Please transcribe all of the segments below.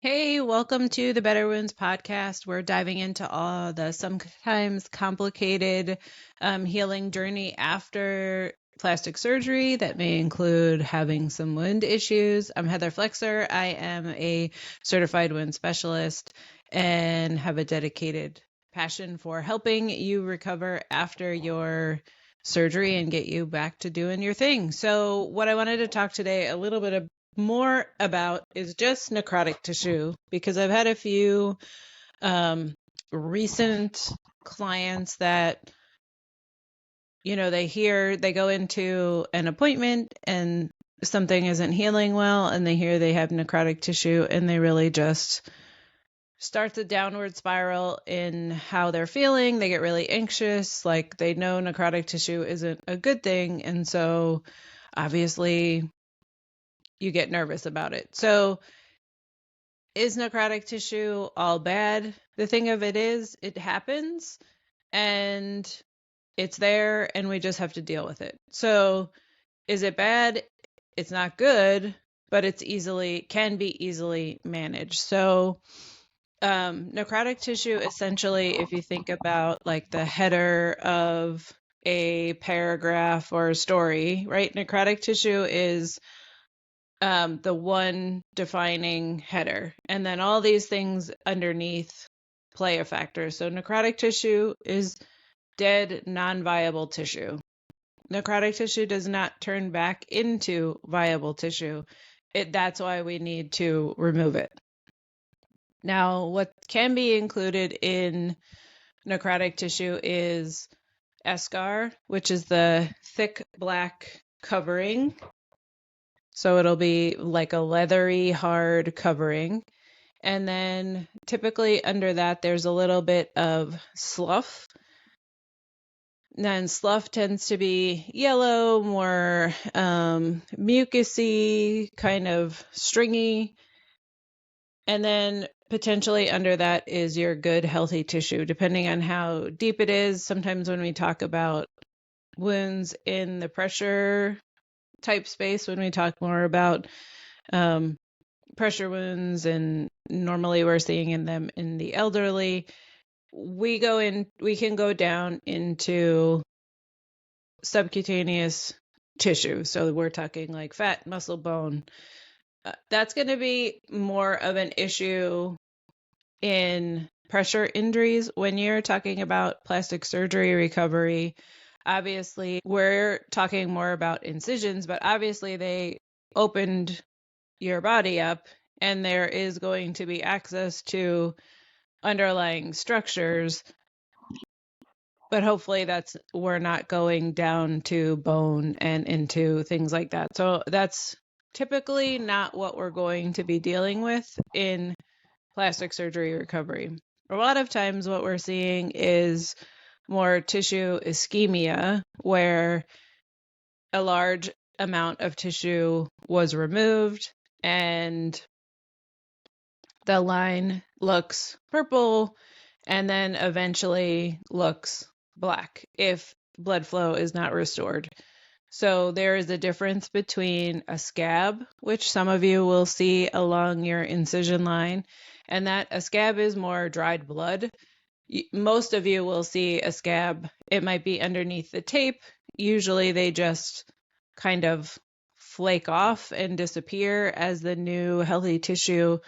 Hey, welcome to the Better Wounds podcast. We're diving into all the sometimes complicated healing journey after plastic surgery that may include having some wound issues. I'm Heather Flexer. I am a certified wound specialist and have a dedicated passion for helping you recover after your surgery and get you back to doing your thing. So, what I wanted to talk today a little bit more about is just necrotic tissue, because I've had a few recent clients that, they go into an appointment and something isn't healing well, and they hear they have necrotic tissue, and they really just start the downward spiral in how they're feeling. They get really anxious, like they know necrotic tissue isn't a good thing, and so obviously you get nervous about it. So is necrotic tissue all bad? The thing of it is, it happens and it's there and we just have to deal with it. So is it bad? It's not good, but can be easily managed. So necrotic tissue, essentially, if you think about like the header of a paragraph or a story, right? Necrotic tissue is the one defining header. And then all these things underneath play a factor. So necrotic tissue is dead, non-viable tissue. Necrotic tissue does not turn back into viable tissue. That's why we need to remove it. Now, what can be included in necrotic tissue is eschar, which is the thick black covering. So it'll be like a leathery, hard covering. And then typically under that, there's a little bit of slough. And slough tends to be yellow, more mucusy, kind of stringy. And then potentially under that is your good, healthy tissue, depending on how deep it is. Sometimes when we talk about wounds in the pressure type space, when we talk more about pressure wounds, and normally we're seeing them in the elderly, we can go down into subcutaneous tissue. So we're talking like fat, muscle, bone. That's going to be more of an issue in pressure injuries. When you're talking about plastic surgery recovery, obviously we're talking more about incisions, but obviously they opened your body up and there is going to be access to underlying structures, but hopefully we're not going down to bone and into things like that. So that's typically not what we're going to be dealing with in plastic surgery recovery. A lot of times what we're seeing is more tissue ischemia, where a large amount of tissue was removed and the line looks purple and then eventually looks black if blood flow is not restored. So there is a difference between a scab, which some of you will see along your incision line, and that a scab is more dried blood. Most of you will see a scab. It might be underneath the tape. Usually they just kind of flake off and disappear as the new healthy tissue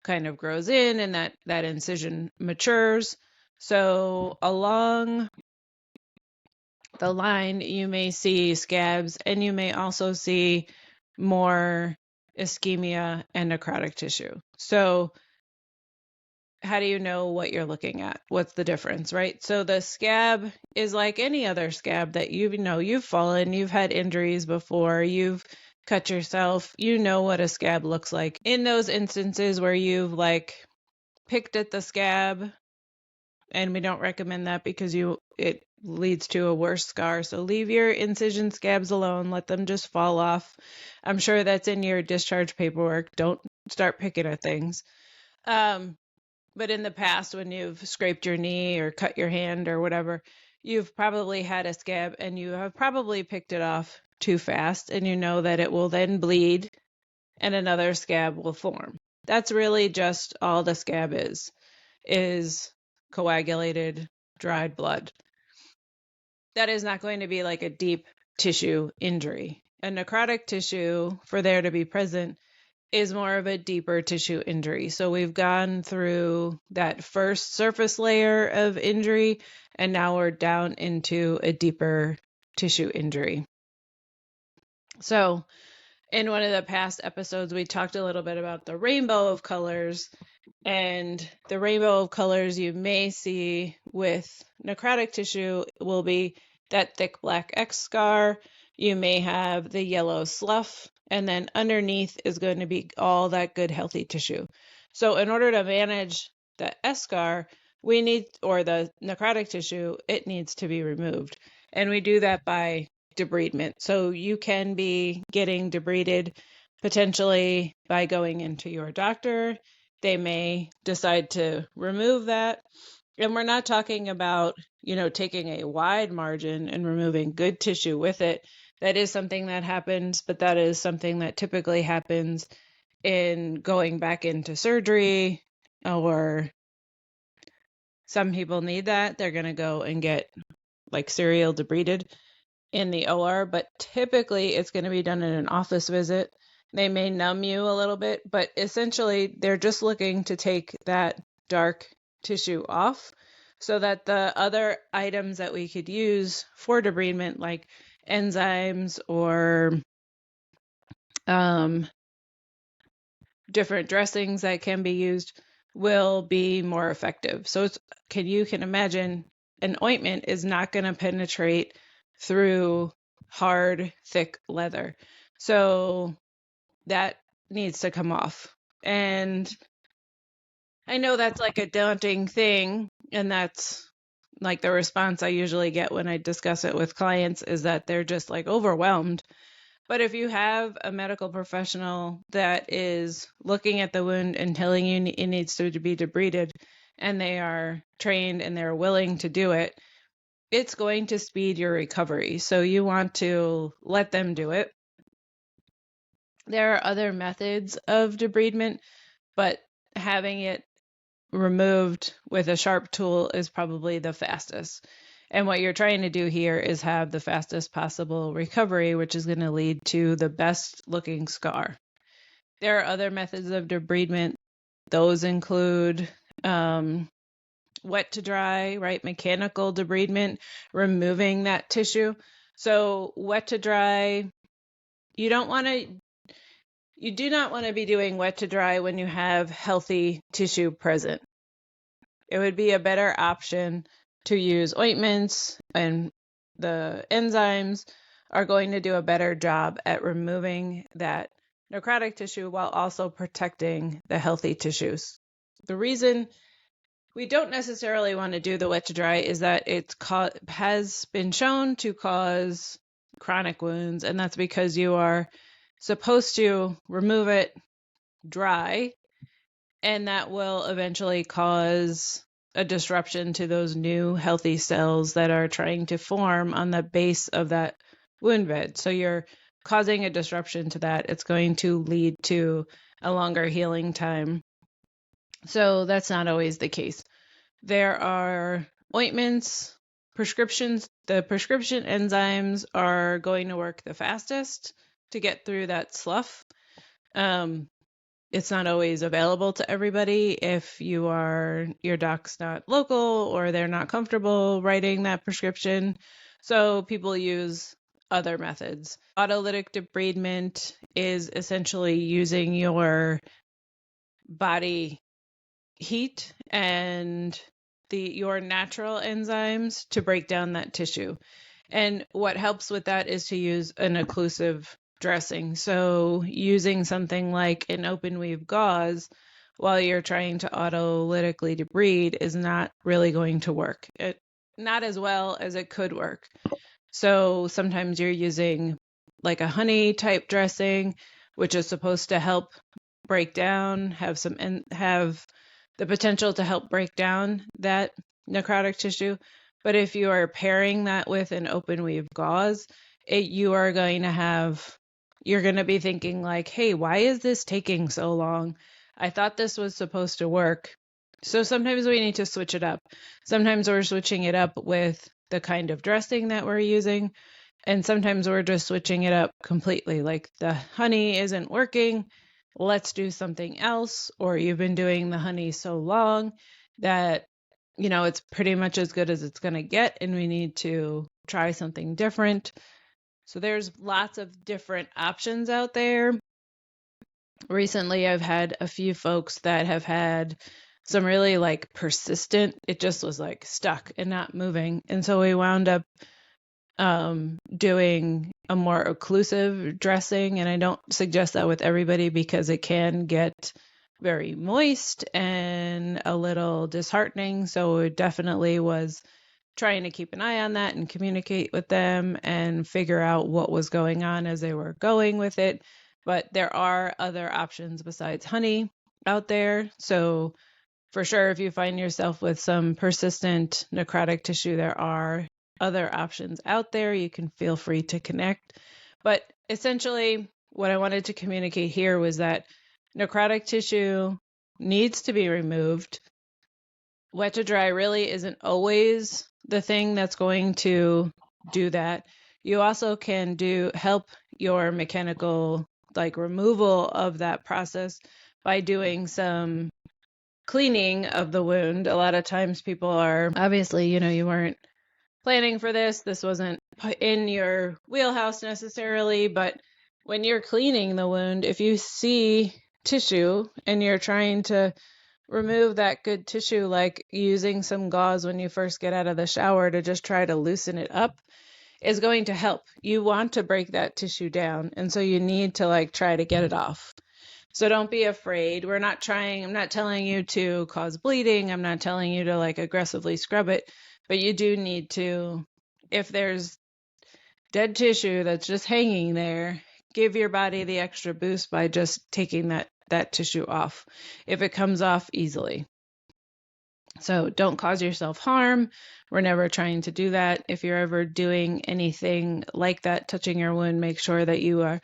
kind of grows in and that incision matures. So along the line, you may see scabs, and you may also see more ischemia and necrotic tissue. So how do you know what you're looking at? What's the difference, right? So the scab is like any other scab that you've fallen, you've had injuries before, you've cut yourself, you know what a scab looks like. In those instances where you've like picked at the scab, and we don't recommend that because it leads to a worse scar. So leave your incision scabs alone, let them just fall off. I'm sure that's in your discharge paperwork. Don't start picking at things. But in the past, when you've scraped your knee or cut your hand or whatever, you've probably had a scab and you have probably picked it off too fast, and you know that it will then bleed and another scab will form. That's really just all the scab is coagulated, dried blood. That is not going to be like a deep tissue injury. A necrotic tissue, for there to be present, is more of a deeper tissue injury. So we've gone through that first surface layer of injury, and now we're down into a deeper tissue injury. So in one of the past episodes, we talked a little bit about the rainbow of colors, and the rainbow of colors you may see with necrotic tissue will be that thick black X scar. You may have the yellow slough, and then underneath is going to be all that good healthy tissue. So in order to manage the S scar, we need, or the necrotic tissue, it needs to be removed. And we do that by debridement. So you can be getting debrided potentially by going into your doctor. They may decide to remove that. And we're not talking about, taking a wide margin and removing good tissue with it. That is something that happens, but that is something that typically happens in going back into surgery, or some people need that. They're going to go and get like serial debrided in the OR, but typically it's going to be done in an office visit. They may numb you a little bit, but essentially they're just looking to take that dark tissue off so that the other items that we could use for debridement, like enzymes or different dressings that can be used, will be more effective. So you can imagine an ointment is not going to penetrate through hard, thick leather. So that needs to come off. And I know that's like a daunting thing, and that's like the response I usually get when I discuss it with clients, is that they're just like overwhelmed. But if you have a medical professional that is looking at the wound and telling you it needs to be debrided, and they are trained and they're willing to do it, it's going to speed your recovery. So you want to let them do it. There are other methods of debridement, but having it removed with a sharp tool is probably the fastest. And what you're trying to do here is have the fastest possible recovery, which is going to lead to the best looking scar. There are other methods of debridement. Those include wet to dry, right? Mechanical debridement, removing that tissue. So wet to dry, you do not want to be doing wet to dry when you have healthy tissue present. It would be a better option to use ointments, and the enzymes are going to do a better job at removing that necrotic tissue while also protecting the healthy tissues. The reason we don't necessarily want to do the wet to dry is that it has been shown to cause chronic wounds, and that's because you are supposed to remove it dry, and that will eventually cause a disruption to those new healthy cells that are trying to form on the base of that wound bed. So you're causing a disruption to that. It's going to lead to a longer healing time. So that's not always the case. There are ointments, prescriptions. The prescription enzymes are going to work the fastest to get through that slough. It's not always available to everybody if your doc's not local or they're not comfortable writing that prescription. So people use other methods. Autolytic debridement is essentially using your body heat and your natural enzymes to break down that tissue. And what helps with that is to use an occlusive dressing. So using something like an open weave gauze while you're trying to autolytically debride is not really going to work. Not as well as it could work. So sometimes you're using like a honey type dressing, which is supposed to help break down, have the potential to help break down that necrotic tissue. But if you are pairing that with an open weave gauze, you're going to be thinking like, hey, why is this taking so long? I thought this was supposed to work. So sometimes we need to switch it up. Sometimes we're switching it up with the kind of dressing that we're using, and sometimes we're just switching it up completely. Like the honey isn't working, let's do something else. Or you've been doing the honey so long that, it's pretty much as good as it's going to get, and we need to try something different. So there's lots of different options out there. Recently, I've had a few folks that have had some really like persistent, it just was like stuck and not moving. And so we wound up doing a more occlusive dressing. And I don't suggest that with everybody because it can get very moist and a little disheartening. So it definitely was trying to keep an eye on that and communicate with them and figure out what was going on as they were going with it. But there are other options besides honey out there. So for sure, if you find yourself with some persistent necrotic tissue, there are other options out there. You can feel free to connect. But essentially, what I wanted to communicate here was that necrotic tissue needs to be removed. Wet to dry really isn't always the thing that's going to do that. You also can help your mechanical removal of that process by doing some cleaning of the wound. A lot of times people are obviously, you weren't planning for this. This wasn't in your wheelhouse necessarily, but when you're cleaning the wound, if you see tissue and you're trying to remove that good tissue, like using some gauze when you first get out of the shower to just try to loosen it up, is going to help. You want to break that tissue down, and so you need to try to get it off. So don't be afraid. I'm not telling you to cause bleeding. I'm not telling you to aggressively scrub it, but you do need to, if there's dead tissue that's just hanging there, give your body the extra boost by just taking that tissue off if it comes off easily. So don't cause yourself harm. We're never trying to do that. If you're ever doing anything like that, touching your wound, make sure that you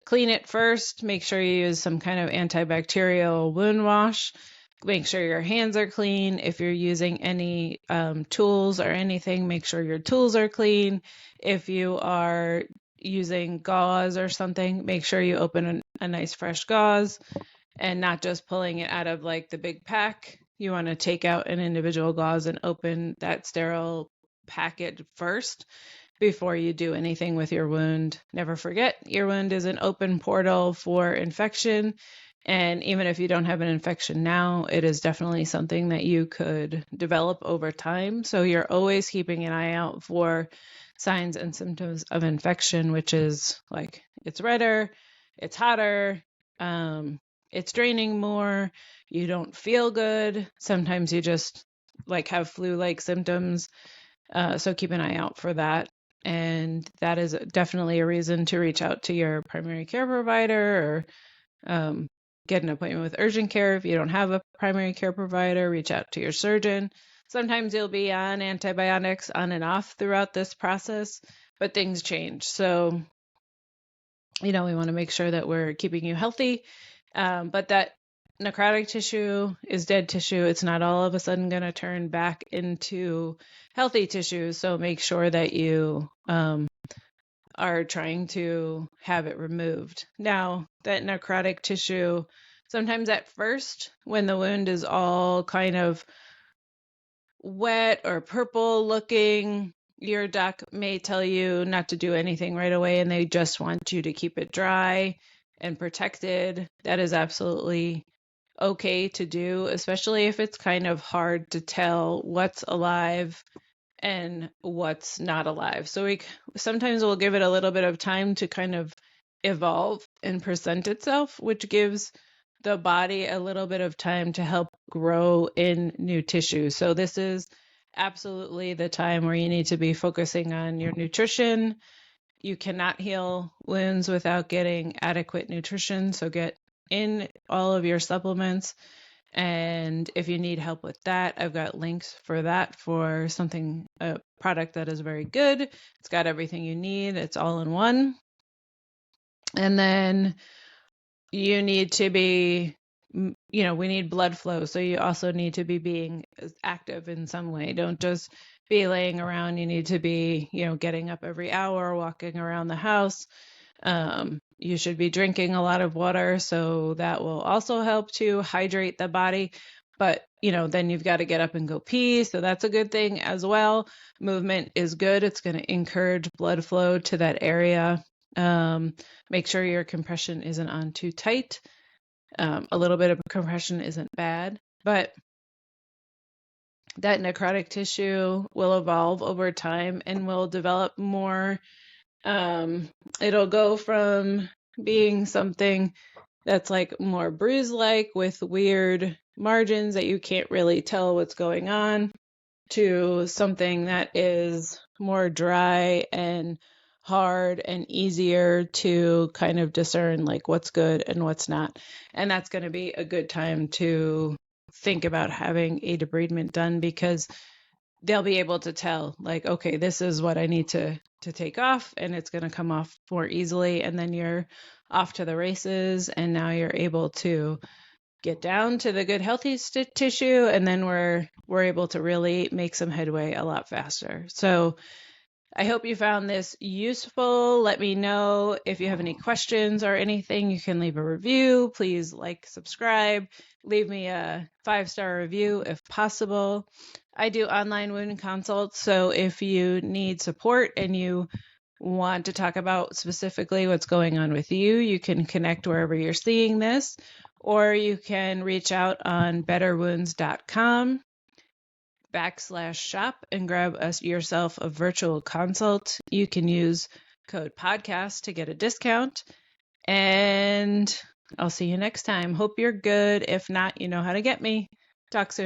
clean it first. Make sure you use some kind of antibacterial wound wash. Make sure your hands are clean. If you're using any tools or anything, make sure your tools are clean. If you are using gauze or something, make sure you open a nice fresh gauze and not just pulling it out of the big pack. You want to take out an individual gauze and open that sterile packet first before you do anything with your wound. Never forget, your wound is an open portal for infection. And even if you don't have an infection now, it is definitely something that you could develop over time. So you're always keeping an eye out for signs and symptoms of infection, which is it's redder, it's hotter, it's draining more, you don't feel good. Sometimes you just have flu-like symptoms. So keep an eye out for that. And that is definitely a reason to reach out to your primary care provider or get an appointment with urgent care. If you don't have a primary care provider, reach out to your surgeon. Sometimes you'll be on antibiotics on and off throughout this process, but things change. So, we want to make sure that we're keeping you healthy. But that necrotic tissue is dead tissue. It's not all of a sudden going to turn back into healthy tissue. So make sure that you are trying to have it removed. Now, that necrotic tissue, sometimes at first, when the wound is all kind of wet or purple looking, your doc may tell you not to do anything right away and they just want you to keep it dry and protected. That is absolutely okay to do, especially if it's kind of hard to tell what's alive and what's not alive. So sometimes we'll give it a little bit of time to kind of evolve and present itself, which gives the body a little bit of time to help grow in new tissue. So this is absolutely the time where you need to be focusing on your nutrition. You cannot heal wounds without getting adequate nutrition. So get in all of your supplements. And if you need help with that, I've got links for that for a product that is very good. It's got everything you need. It's all in one. And then you need to be we need blood flow. So you also need to be being active in some way. Don't just be laying around. You need to be, getting up every hour, walking around the house. You should be drinking a lot of water. So that will also help to hydrate the body. But, then you've got to get up and go pee. So that's a good thing as well. Movement is good. It's going to encourage blood flow to that area. Make sure your compression isn't on too tight. A little bit of compression isn't bad, but that necrotic tissue will evolve over time and will develop more. It'll go from being something that's like more bruise-like with weird margins that you can't really tell what's going on to something that is more dry and hard and easier to kind of discern like what's good and what's not. And that's going to be a good time to think about having a debridement done, because they'll be able to tell like, okay, this is what I need to take off, and it's going to come off more easily. And then you're off to the races, and now you're able to get down to the good healthy tissue, and then we're able to really make some headway a lot faster. So I hope you found this useful. Let me know if you have any questions or anything. You can leave a review. Please like, subscribe, leave me a 5-star review if possible. I do online wound consults, so if you need support and you want to talk about specifically what's going on with you, you can connect wherever you're seeing this, or you can reach out on betterwounds.com/shop and grab yourself a virtual consult. You can use code podcast to get a discount, and I'll see you next time. Hope you're good. If not, you know how to get me. Talk soon.